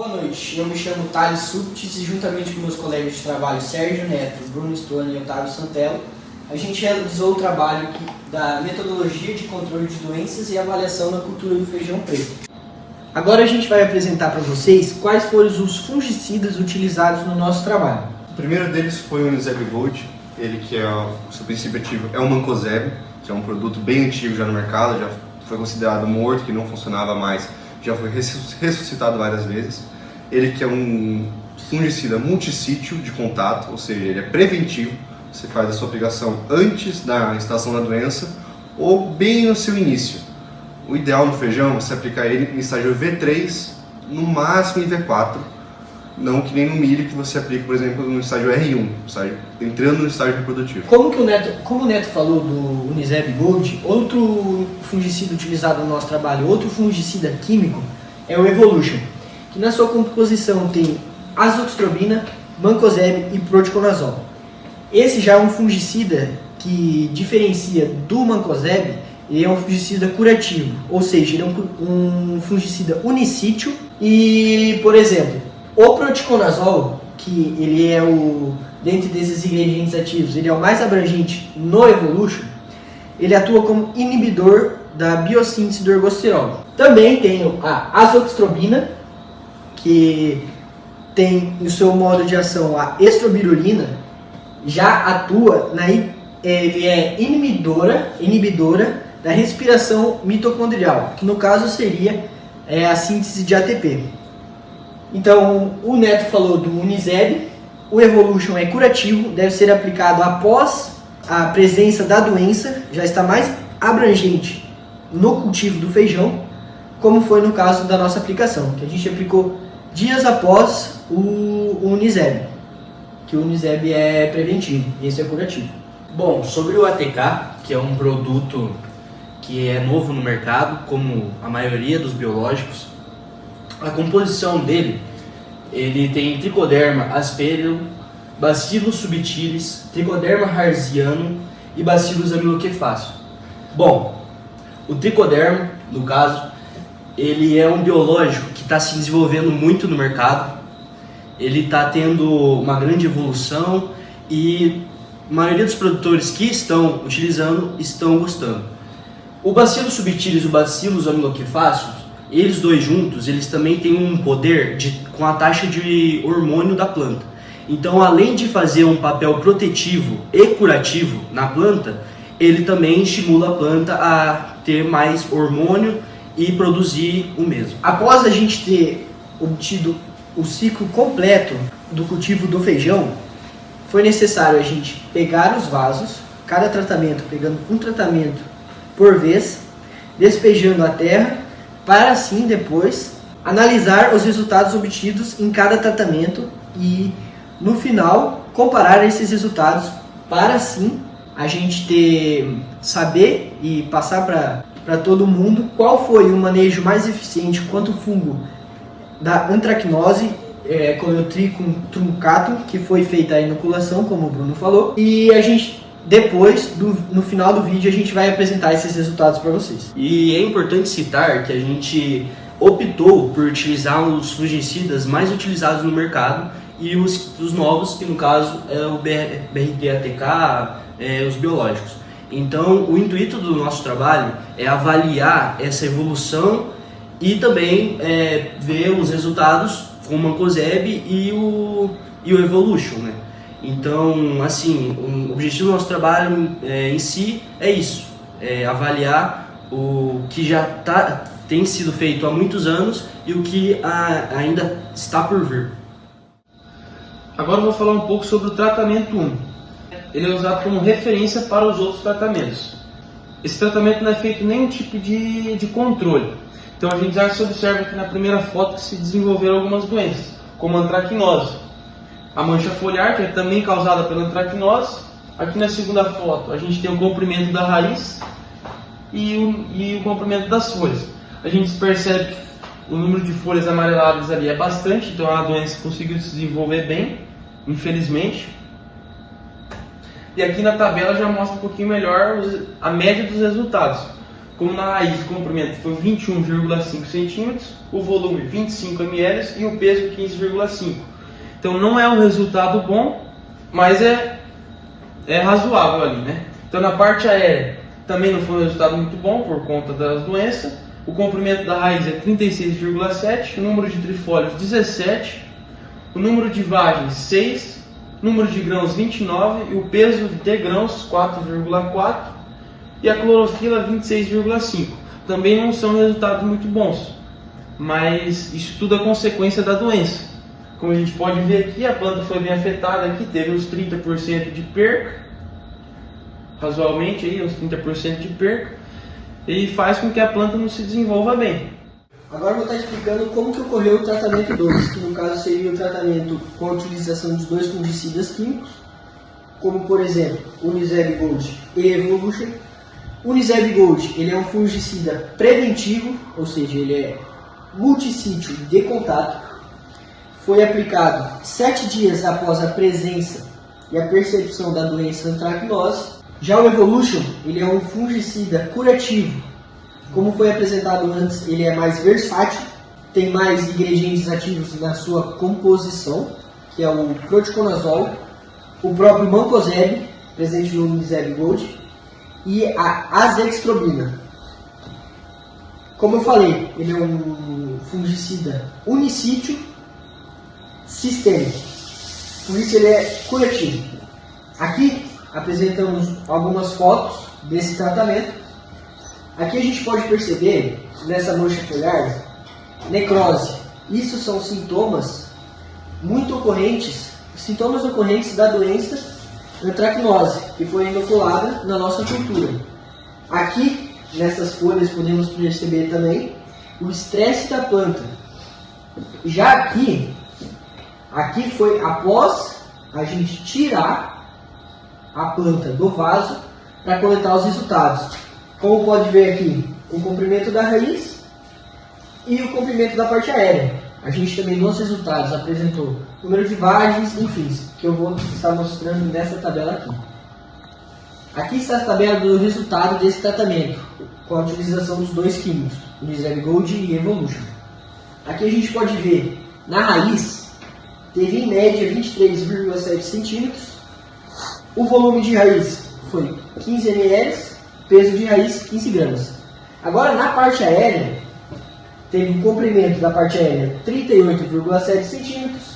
Boa noite, eu me chamo Thales Subtis e juntamente com meus colegas de trabalho Sérgio Neto, Bruno Stone e Otávio Santello, a gente realizou o trabalho da metodologia de controle de doenças e avaliação na cultura do feijão preto. Agora a gente vai apresentar para vocês quais foram os fungicidas utilizados no nosso trabalho. O primeiro deles foi o Uniseb Gold, ele que o seu princípio ativo é o Mancozeb, que é um produto bem antigo já no mercado, já foi considerado morto, que não funcionava mais, já foi ressuscitado várias vezes. Ele que é um fungicida multissítio de contato, ou seja, ele é preventivo, você faz a sua aplicação antes da instalação da doença ou bem no seu início. O ideal no feijão é você aplicar ele em estágio V3, no máximo em V4, não que nem no milho que você aplica, por exemplo, no estágio R1, entrando no estágio reprodutivo. Como o Neto falou do Uniseb Gold, outro fungicida utilizado no nosso trabalho, outro fungicida químico, é o Evolution, que na sua composição tem azoxastrobina, mancozeb e proticonazol. Esse já é um fungicida que diferencia do mancozeb, ele é um fungicida curativo, ou seja, ele é um fungicida unicítio e, por exemplo, o proticonazol, que ele é dentre desses ingredientes ativos, ele é o mais abrangente no Evolution, ele atua como inibidor da biossíntese do ergosterol. Também tem a azoxastrobina, que tem no seu modo de ação a estrobirulina, já atua, ele é inibidora da respiração mitocondrial, que no caso seria a síntese de ATP. Então, o Neto falou do Uniseb, o Evolution é curativo, deve ser aplicado após a presença da doença, já está mais abrangente no cultivo do feijão, como foi no caso da nossa aplicação, que a gente aplicou dias após o Uniseb, que o Uniseb é preventivo e esse é curativo. Bom, sobre o ATK, que é um produto que é novo no mercado, como a maioria dos biológicos, a composição dele, ele tem Trichoderma asperum, Bacillus subtilis, Trichoderma harzianum e Bacillus amilocefáceo. Bom, o Trichoderma, no caso, ele é um biológico que está se desenvolvendo muito no mercado, ele está tendo uma grande evolução e a maioria dos produtores que estão utilizando estão gostando. O Bacillus subtilis e o Bacillus amilocefáceos, eles dois juntos, eles também têm um poder com a taxa de hormônio da planta. Então, além de fazer um papel protetivo e curativo na planta, ele também estimula a planta a ter mais hormônio e produzir o mesmo. Após a gente ter obtido o ciclo completo do cultivo do feijão, foi necessário a gente pegar os vasos, cada tratamento pegando um tratamento por vez, despejando a terra, para assim depois analisar os resultados obtidos em cada tratamento e no final comparar esses resultados para assim a gente saber e passar para todo mundo qual foi o manejo mais eficiente quanto ao fungo da antracnose, Coleotrichum truncatum, que foi feita a inoculação, como o Bruno falou, e a gente depois, no final do vídeo, a gente vai apresentar esses resultados para vocês. E é importante citar que a gente optou por utilizar os fungicidas mais utilizados no mercado e os novos, que no caso é o BRT-ATK, os biológicos. Então, o intuito do nosso trabalho é avaliar essa evolução e também ver os resultados com o Mancozeb e o Evolution, né? Então, assim, o objetivo do nosso trabalho em si é isso, avaliar o que já tem sido feito há muitos anos e o que ainda está por vir. Agora eu vou falar um pouco sobre o tratamento 1. Ele é usado como referência para os outros tratamentos. Esse tratamento não é feito nenhum tipo de controle. Então a gente já se observa aqui na primeira foto que se desenvolveram algumas doenças, como a antracnose. A mancha foliar, que é também causada pela antracnose. Aqui na segunda foto a gente tem o comprimento da raiz e o comprimento das folhas. A gente percebe que o número de folhas amareladas ali é bastante, então a doença conseguiu se desenvolver bem, infelizmente. E aqui na tabela já mostra um pouquinho melhor a média dos resultados. como na raiz o comprimento foi 21,5 centímetros, o volume 25 ml e o peso 15,5. Então não é um resultado bom, mas é razoável ali, né? Então na parte aérea também não foi um resultado muito bom por conta das doenças. O comprimento da raiz é 36,7, o número de trifólios 17, o número de vagens 6, número de grãos 29 e o peso de grãos 4,4 e a clorofila 26,5. Também não são resultados muito bons, mas isso tudo é consequência da doença. Como a gente pode ver aqui, a planta foi bem afetada, aqui teve uns 30% de perca, razoavelmente aí, uns 30% de perca, e faz com que a planta não se desenvolva bem. Agora eu vou estar explicando como que ocorreu o tratamento 2, que no caso seria o tratamento com a utilização de 2 fungicidas químicos, como por exemplo o Uniseb Gold e Evolution. O Uniseb Gold ele é um fungicida preventivo, ou seja, ele é multissítio de contato. Foi aplicado 7 dias após a presença e a percepção da doença antracnose. Já o Evolution ele é um fungicida curativo. Como foi apresentado antes, ele é mais versátil, tem mais ingredientes ativos na sua composição, que é o proticonazol, o próprio mancozeb, presente no Uniseb Gold, e a azexitrobina. Como eu falei, ele é um fungicida unicítio sistêmico, por isso ele é curativo. Aqui apresentamos algumas fotos desse tratamento. Aqui a gente pode perceber, nessa mancha foliar, necrose. Isso são sintomas muito ocorrentes, sintomas ocorrentes da doença antracnose, que foi inoculada na nossa cultura. Aqui, nessas folhas, podemos perceber também o estresse da planta. Já aqui foi após a gente tirar a planta do vaso para coletar os resultados. Como pode ver aqui, o comprimento da raiz e o comprimento da parte aérea. A gente também nos resultados apresentou número de vagens, enfim, que eu vou estar mostrando nessa tabela aqui. Aqui está a tabela do resultado desse tratamento, com a utilização dos 2 químicos, Uniseb Gold e Evolution. Aqui a gente pode ver, na raiz, teve em média 23,7 centímetros, o volume de raiz foi 15 ml, peso de raiz 15 gramas. Agora na parte aérea, teve um comprimento da parte aérea 38,7 centímetros,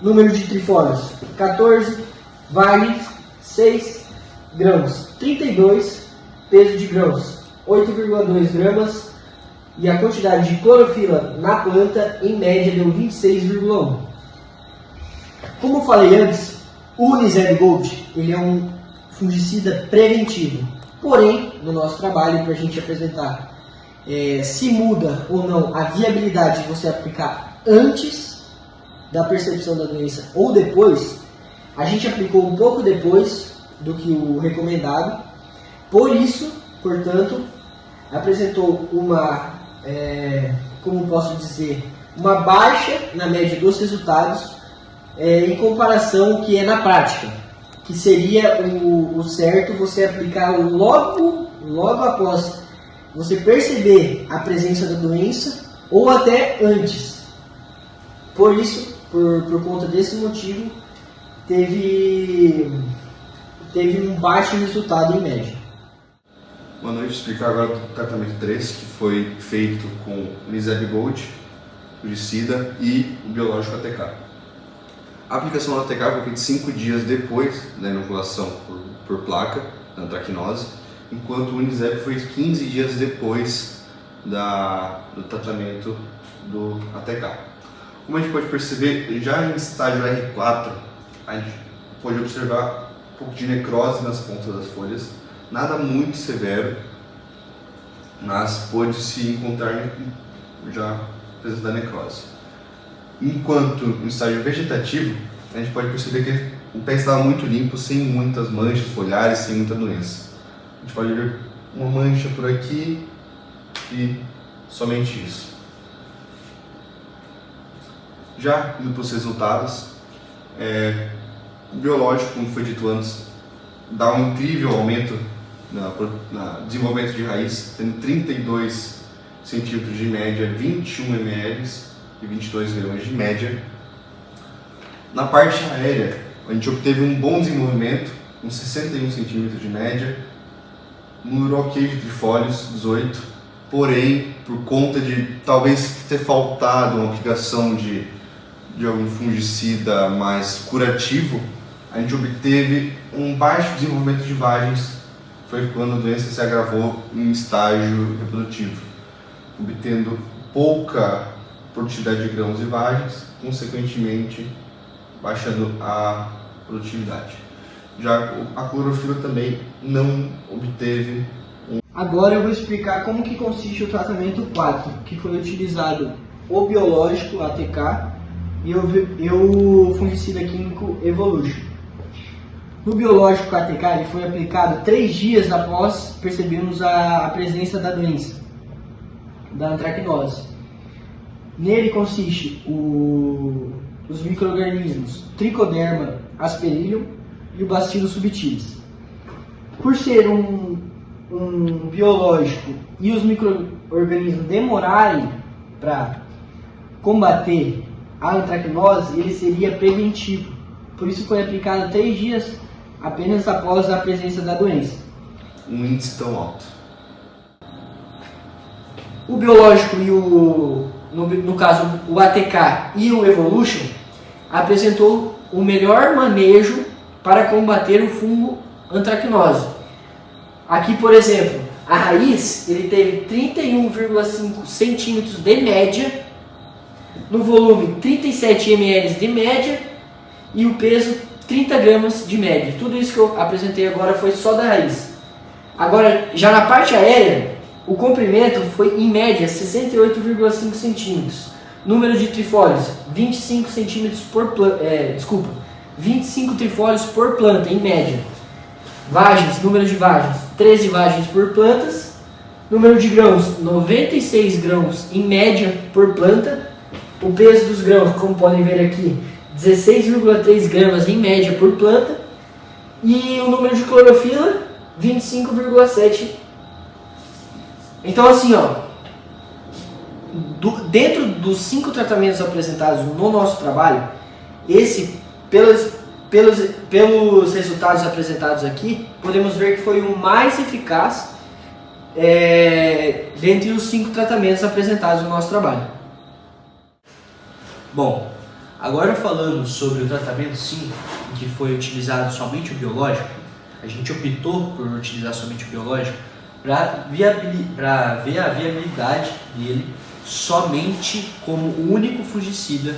número de trifólios 14, vagens 6, grãos 32, peso de grãos 8,2 gramas e a quantidade de clorofila na planta em média deu 26,1. Como eu falei antes, o Uniseb Gold ele é um fungicida preventivo. Porém, no nosso trabalho, para a gente apresentar se muda ou não a viabilidade de você aplicar antes da percepção da doença ou depois, a gente aplicou um pouco depois do que o recomendado. Por isso, portanto, apresentou uma, como posso dizer, uma baixa na média dos resultados em comparação ao que é na prática, que seria o certo você aplicar logo após você perceber a presença da doença ou até antes. Por isso, por conta desse motivo, teve um baixo resultado em média. Boa noite, explicar agora o tratamento 3, que foi feito com Uniseb Gold, fungicida e o biológico ATK. A aplicação do ATK foi feita 5 dias depois da inoculação por placa, da antracnose, enquanto o Uniseb foi 15 dias depois do tratamento do ATK. Como a gente pode perceber, já em estágio R4, a gente pode observar um pouco de necrose nas pontas das folhas, nada muito severo, mas pode-se encontrar já apresentar necrose. Enquanto no estágio vegetativo, a gente pode perceber que o pé estava muito limpo, sem muitas manchas foliares, sem muita doença. A gente pode ver uma mancha por aqui e somente isso. Já indo para os resultados, o biológico, como foi dito antes, dá um incrível aumento na desenvolvimento de raiz, tendo 32 centímetros de média, 21 ml e 22 gramas de média. Na parte aérea, a gente obteve um bom desenvolvimento, com 61 centímetros de média, número ok de trifólios, 18, porém, por conta de talvez ter faltado uma aplicação de algum fungicida mais curativo, a gente obteve um baixo desenvolvimento de vagens, foi quando a doença se agravou em estágio reprodutivo, obtendo pouca produtividade de grãos e vagens, consequentemente baixando a produtividade. Já a clorofila também não obteve. Agora eu vou explicar como que consiste o tratamento 4, que foi utilizado o biológico ATK e o fungicida químico Evolution. No biológico ATK ele foi aplicado 3 dias após percebermos a presença da doença, da antracnose. Nele consiste os micro-organismos Trichoderma aspergillum e o Bacillus subtilis. Por ser um biológico e os micro-organismos demorarem para combater a antracnose, ele seria preventivo. Por isso foi aplicado 3 dias apenas após a presença da doença. Um índice tão alto. O biológico e no caso o ATK e o Evolution apresentou o melhor manejo para combater o fungo antracnose. Aqui, por exemplo, a raiz ele teve 31,5 centímetros de média, no volume 37 ml de média e o peso 30 gramas de média. Tudo isso que eu apresentei agora foi só da raiz. Agora, já na parte aérea, o comprimento foi em média 68,5 centímetros. Número de trifólios 25 centímetros por planta, 25 trifólios por planta em média. Vagens, número de vagens 13 vagens por plantas. Número de grãos 96 grãos em média por planta. O peso dos grãos, como podem ver aqui, 16,3 gramas em média por planta. E o número de clorofila 25,7. Então assim, dentro dos 5 tratamentos apresentados no nosso trabalho, esse, pelos resultados apresentados aqui, podemos ver que foi o mais eficaz dentre os 5 tratamentos apresentados no nosso trabalho. Bom, agora falando sobre o tratamento 5, que foi utilizado somente o biológico, a gente optou por utilizar somente o biológico para ver a viabilidade dele somente como o único fungicida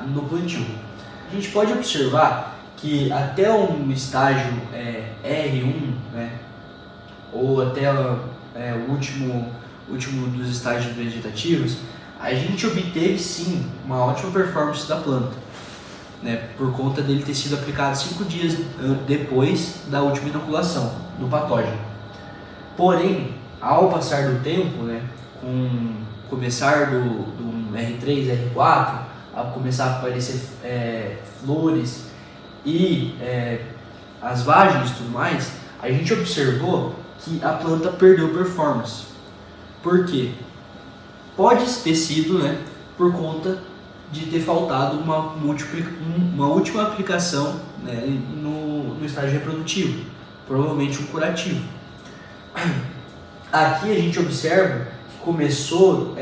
no plantio. A gente pode observar que até um estágio R1, ou até o último dos estágios vegetativos, a gente obteve sim uma ótima performance da planta, por conta dele ter sido aplicado 5 dias depois da última inoculação do patógeno. Porém, ao passar do tempo, com o começar do R3, R4, ao começar a aparecer flores e as vagens e tudo mais, a gente observou que a planta perdeu performance. Por quê? Pode ter sido por conta de ter faltado uma última aplicação no estágio reprodutivo, provavelmente um curativo. Aqui a gente observa que começou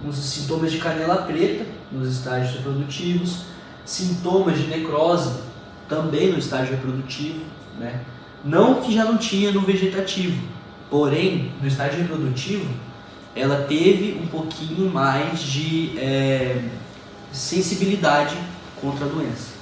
uns sintomas de canela preta nos estágios reprodutivos, sintomas de necrose também no estágio reprodutivo, não que já não tinha no vegetativo, porém no estágio reprodutivo ela teve um pouquinho mais de sensibilidade contra a doença.